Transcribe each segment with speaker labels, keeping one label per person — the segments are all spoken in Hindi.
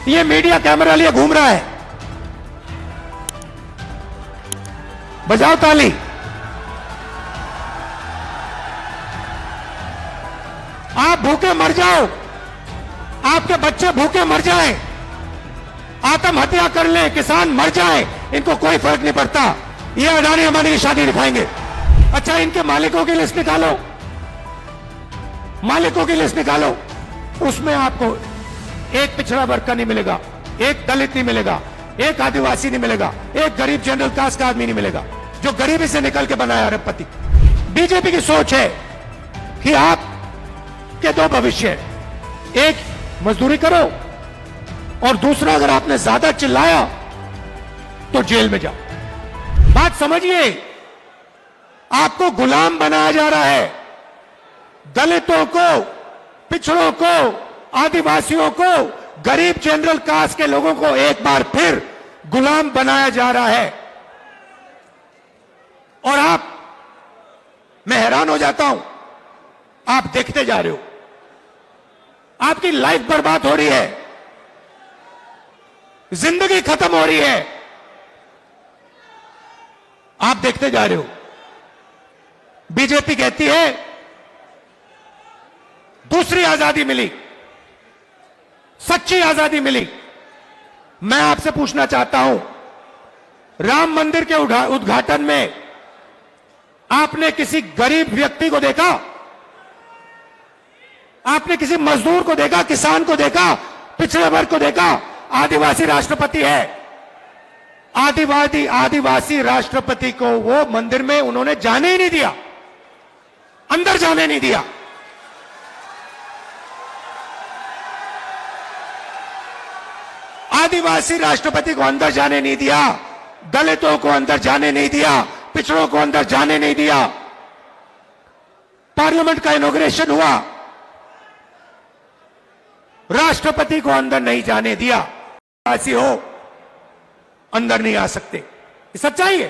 Speaker 1: ये मीडिया कैमरा लिए घूम रहा है, बजाओ ताली। आप भूखे मर जाओ, आपके बच्चे भूखे मर जाएं, आत्महत्या कर ले, किसान मर जाए, इनको कोई फर्क नहीं पड़ता। ये अडानी अंबानी की शादी दिखाएंगे। अच्छा, इनके मालिकों की लिस्ट निकालो, मालिकों की लिस्ट निकालो। उसमें आपको एक पिछड़ा वर्ग का नहीं मिलेगा, एक दलित नहीं मिलेगा, एक आदिवासी नहीं मिलेगा, एक गरीब जनरल कास्ट का आदमी नहीं मिलेगा जो गरीबी से निकल के बनाया अरबपति। बीजेपी की सोच है कि आप के दो भविष्य, एक मजदूरी करो और दूसरा अगर आपने ज्यादा चिल्लाया तो जेल में जाओ। बात समझिए, आपको गुलाम बनाया जा रहा है। दलितों को, पिछड़ों को, आदिवासियों को, गरीब जनरल कास्ट के लोगों को एक बार फिर गुलाम बनाया जा रहा है। और मैं हैरान हो जाता हूं, आप देखते जा रहे हो, आपकी लाइफ बर्बाद हो रही है, जिंदगी खत्म हो रही है, आप देखते जा रहे हो। बीजेपी कहती है दूसरी आजादी मिली, सच्ची आजादी मिली। मैं आपसे पूछना चाहता हूं, राम मंदिर के उद्घाटन में आपने किसी गरीब व्यक्ति को देखा? आपने किसी मजदूर को देखा, किसान को देखा, पिछड़े वर्ग को देखा? आदिवासी राष्ट्रपति है, आदिवासी राष्ट्रपति को वो मंदिर में उन्होंने जाने ही नहीं दिया, अंदर जाने नहीं दिया। आदिवासी राष्ट्रपति को अंदर जाने नहीं दिया, दलितों को अंदर जाने नहीं दिया, पिछड़ों को अंदर जाने नहीं दिया। पार्लियामेंट का इनॉग्रेशन हुआ, राष्ट्रपति को अंदर नहीं जाने दिया। आदिवासी हो अंदर नहीं आ सकते, ये सच्चाई है।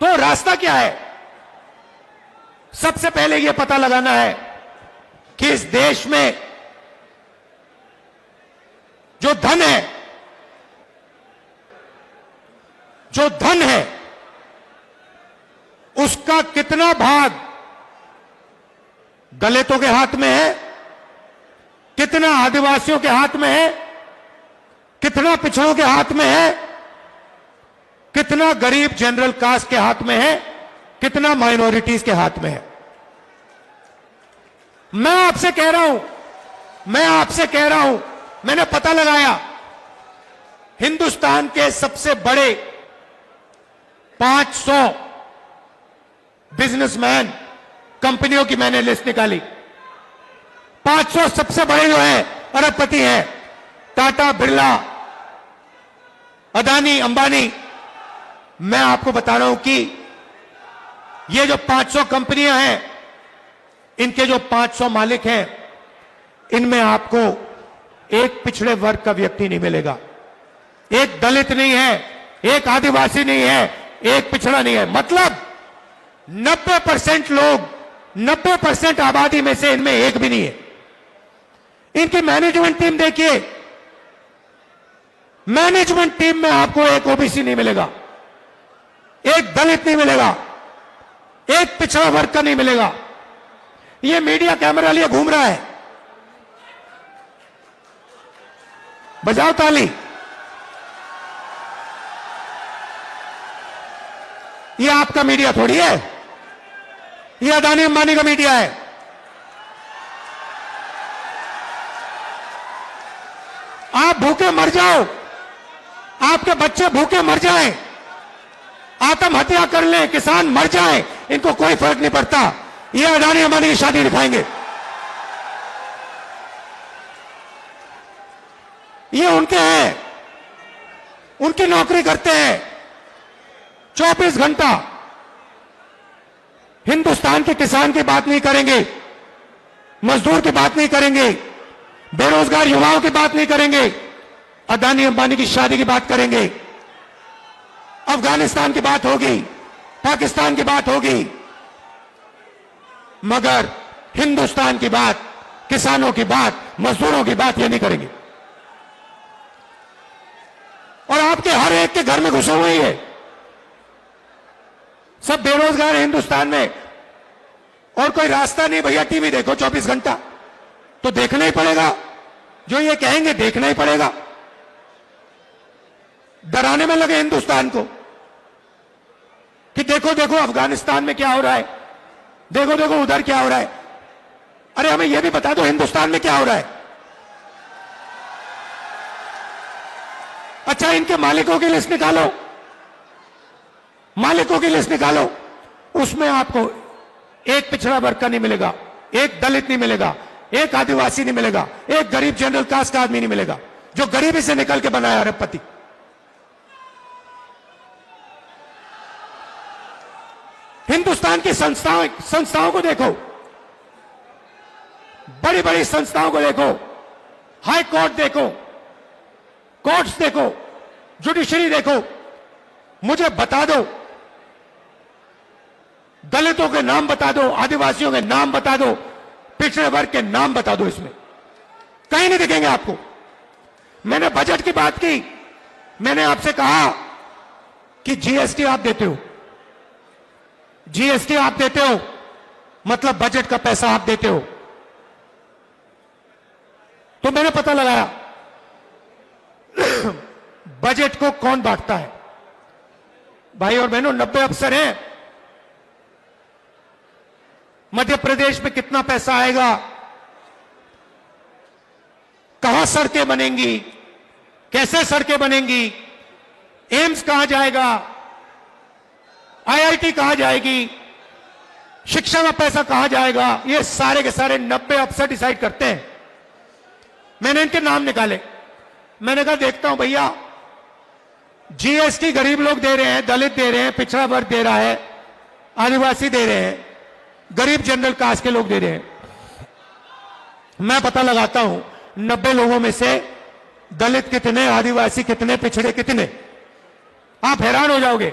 Speaker 1: तो रास्ता क्या है? सबसे पहले यह पता लगाना है कि इस देश में जो धन है, जो धन है, उसका कितना भाग दलितों के हाथ में है, कितना आदिवासियों के हाथ में है, कितना पिछड़ों के हाथ में है, कितना गरीब जनरल कास्ट के हाथ में है, कितना माइनॉरिटीज के हाथ में है। मैं आपसे कह रहा हूं, मैंने पता लगाया, हिंदुस्तान के सबसे बड़े 500 बिजनेसमैन, कंपनियों की मैंने लिस्ट निकाली। 500 सबसे बड़े जो हैं अरबपति हैं, टाटा, बिरला, अदानी, अंबानी। मैं आपको बता रहा हूं कि ये जो 500 कंपनियां हैं, इनके जो 500 मालिक हैं, इनमें आपको एक पिछड़े वर्ग का व्यक्ति नहीं मिलेगा, एक दलित नहीं है, एक आदिवासी नहीं है, एक पिछड़ा नहीं है। मतलब 90% लोग, 90% आबादी में से इनमें एक भी नहीं है। इनकी मैनेजमेंट टीम देखिए, मैनेजमेंट टीम में आपको एक ओबीसी नहीं मिलेगा, एक दलित नहीं मिलेगा, एक पिछड़ा वर्ग का नहीं मिलेगा। ये मीडिया कैमरा लिए घूम रहा है, बजाओ ताली। ये आपका मीडिया थोड़ी है, ये अदानी अंबानी का मीडिया है। आप भूखे मर जाओ, आपके बच्चे भूखे मर जाएं, आत्महत्या कर ले, किसान मर जाए, इनको कोई फर्क नहीं पड़ता। ये अडानी अंबानी की शादी दिखाएंगे। ये उनके हैं, उनकी नौकरी करते हैं 24 घंटा। हिंदुस्तान के किसान की बात नहीं करेंगे, मजदूर की बात नहीं करेंगे, बेरोजगार युवाओं की बात नहीं करेंगे, अदानी अंबानी की शादी की बात करेंगे, अफगानिस्तान की बात होगी, पाकिस्तान की बात होगी, मगर हिंदुस्तान की बात, किसानों की बात, मजदूरों की बात ये नहीं करेंगे। और आपके हर एक के घर में घुसे हुए ही है, सब बेरोजगार है हिंदुस्तान में, और कोई रास्ता नहीं। भैया टीवी देखो 24 घंटा, तो देखना ही पड़ेगा, जो ये कहेंगे देखना ही पड़ेगा। डराने में लगे हिंदुस्तान को कि देखो देखो अफगानिस्तान में क्या हो रहा है, देखो देखो उधर क्या हो रहा है। अरे हमें यह भी बता दो हिंदुस्तान में क्या हो रहा है। अच्छा, इनके मालिकों की लिस्ट निकालो, मालिकों की लिस्ट निकालो, उसमें आपको एक पिछड़ा वर्ग का नहीं मिलेगा, एक दलित नहीं मिलेगा, एक आदिवासी नहीं मिलेगा, एक गरीब जनरल कास्ट का आदमी नहीं मिलेगा, जो गरीबी से निकल के बनाया अरबपति। हिंदुस्तान की संस्थाओं को देखो, बड़ी बड़ी संस्थाओं को देखो, हाई कोर्ट देखो, कोर्ट्स देखो, जुडिशरी देखो। मुझे बता दो, दलितों के नाम बता दो, आदिवासियों के नाम बता दो, पिछड़े वर्ग के नाम बता दो, इसमें कहीं नहीं दिखेंगे आपको। मैंने बजट की बात की, मैंने आपसे कहा कि जीएसटी आप देते हो, जीएसटी आप देते हो, मतलब बजट का पैसा आप देते हो। तो मैंने पता लगाया बजट को कौन बांटता है। भाई और बहनों, 90 अफसर हैं, मध्य प्रदेश में कितना पैसा आएगा, कहां सड़कें बनेंगी, कैसे सड़कें बनेंगी, एम्स कहां जाएगा, आईआईटी कहां जाएगी, शिक्षा में पैसा कहां जाएगा, ये सारे के सारे 90 अफसर डिसाइड करते हैं। मैंने इनके नाम निकाले, मैंने कहा देखता हूं भैया, जीएसटी गरीब लोग दे रहे हैं, दलित दे रहे हैं, पिछड़ा वर्ग दे रहा है, आदिवासी दे रहे हैं, गरीब जनरल कास्ट के लोग दे रहे हैं। मैं पता लगाता हूं 90 लोगों में से दलित कितने, आदिवासी कितने, पिछड़े कितने, आप हैरान हो जाओगे।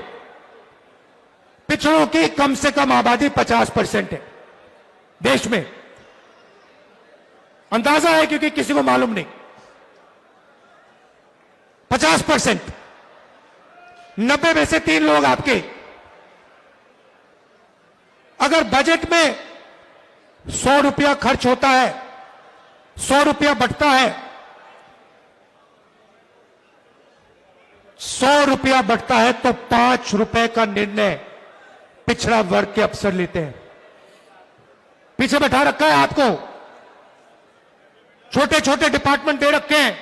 Speaker 1: पिछड़ों की कम से कम आबादी 50% है देश में, अंदाजा है क्योंकि किसी को मालूम नहीं। 50%, 90 में से 3 लोग आपके। अगर बजट में 100 रुपया खर्च होता है, 100 रुपया बटता है, 100 रुपया बटता है, तो 5 रुपए का निर्णय पिछड़ा वर्ग के अफसर लेते हैं। पीछे बैठा रखा है आपको, छोटे छोटे डिपार्टमेंट दे रखे हैं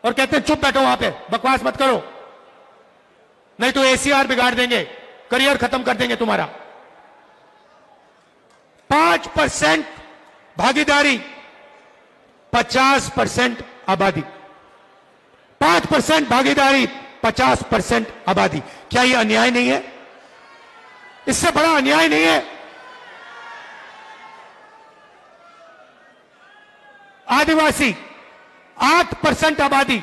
Speaker 1: और कहते हैं चुप बैठो, वहां पे बकवास मत करो, नहीं तो एसीआर बिगाड़ देंगे, करियर खत्म कर देंगे तुम्हारा। 5% भागीदारी, 50% आबादी। 5% भागीदारी, 50% आबादी। क्या यह अन्याय नहीं है? इससे बड़ा अन्याय नहीं है। आदिवासी 8% आबादी,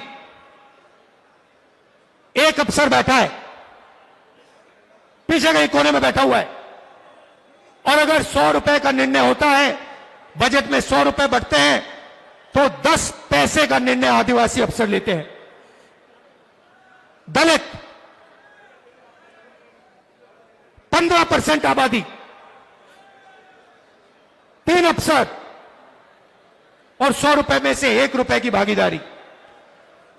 Speaker 1: एक अफसर बैठा है, पीछे कहीं कोने में बैठा हुआ है, और अगर 100 रुपए का निर्णय होता है, बजट में 100 रुपए बढ़ते हैं, तो 10 पैसे का निर्णय आदिवासी अफसर लेते हैं। दलित 15% आबादी, 3 अफसर और 100 रुपए में से 1 रुपए की भागीदारी।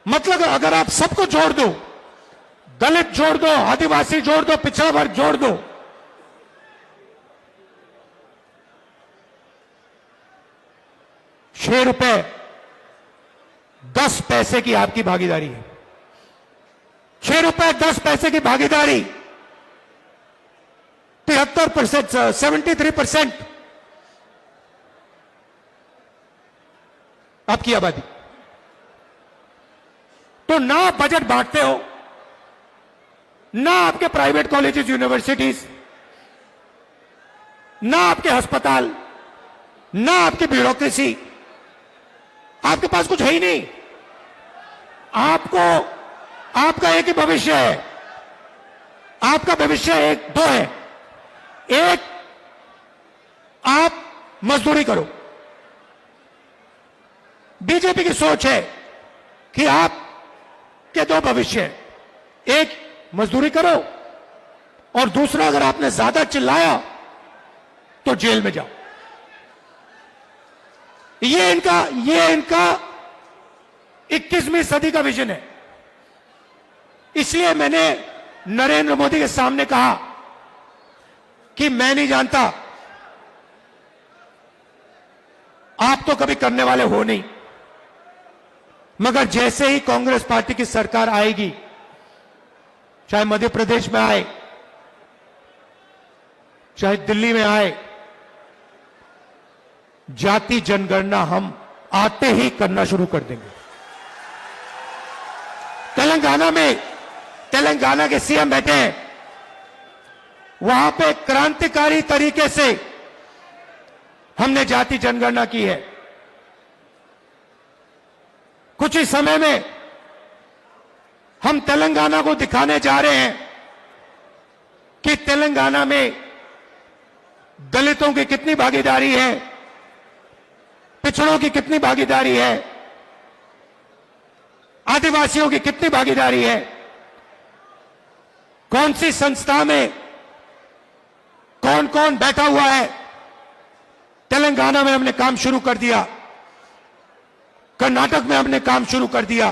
Speaker 1: मतलब अगर आप सबको जोड़ दो, दलित जोड़ दो, आदिवासी जोड़ दो, पिछड़ा वर्ग जोड़ दो, ₹6 10 पैसे की आपकी भागीदारी है। ₹6 10 पैसे की भागीदारी, 73%, 73% आपकी आबादी। तो ना आप बजट बांटते हो, ना आपके प्राइवेट कॉलेजेस, यूनिवर्सिटीज, ना आपके अस्पताल, ना आपकी ब्यूरोक्रेसी, आपके पास कुछ है ही नहीं। आपको आपका एक ही भविष्य है, आपका भविष्य एक दो है। एक, आप मजदूरी करो, बीजेपी की सोच है कि आप के दो भविष्य हैं, एक मजदूरी करो और दूसरा अगर आपने ज्यादा चिल्लाया तो जेल में जाओ। ये इनका 21वीं सदी का विजन है। इसलिए मैंने नरेंद्र मोदी के सामने कहा कि मैं नहीं जानता, आप तो कभी करने वाले हो नहीं, मगर जैसे ही कांग्रेस पार्टी की सरकार आएगी, चाहे मध्य प्रदेश में आए, चाहे दिल्ली में आए, जाति जनगणना हम आते ही करना शुरू कर देंगे। तेलंगाना के सीएम बैठे हैं, वहां पे क्रांतिकारी तरीके से हमने जाति जनगणना की है। कुछ ही समय में हम तेलंगाना को दिखाने जा रहे हैं कि तेलंगाना में दलितों की कितनी भागीदारी है, पिछड़ों की कितनी भागीदारी है, आदिवासियों की कितनी भागीदारी है, कौन सी संस्था में कौन कौन बैठा हुआ है। तेलंगाना में हमने काम शुरू कर दिया, कर्नाटक में हमने काम शुरू कर दिया,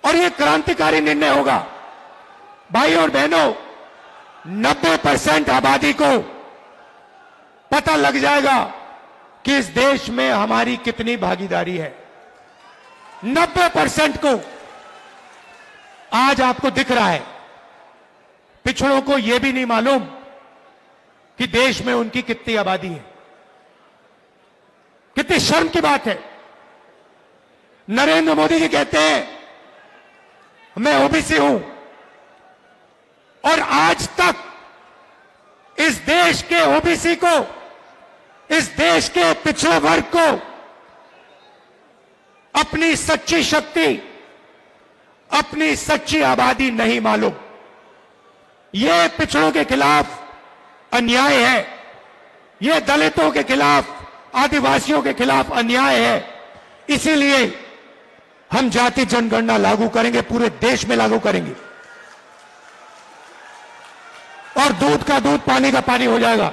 Speaker 1: और यह क्रांतिकारी निर्णय होगा। भाई और बहनों, 90% आबादी को पता लग जाएगा कि इस देश में हमारी कितनी भागीदारी है। 90% को आज आपको दिख रहा है। पिछड़ों को यह भी नहीं मालूम कि देश में उनकी कितनी आबादी है। कितनी शर्म की बात है। नरेंद्र मोदी जी कहते हैं मैं ओबीसी हूं, और आज तक इस देश के ओबीसी को, इस देश के पिछड़े वर्ग को अपनी सच्ची शक्ति, अपनी सच्ची आबादी नहीं मालूम। यह पिछड़ों के खिलाफ अन्याय है, यह दलितों के खिलाफ, आदिवासियों के खिलाफ अन्याय है। इसीलिए हम जाति जनगणना लागू करेंगे, पूरे देश में लागू करेंगे, और दूध का दूध पानी का पानी हो जाएगा।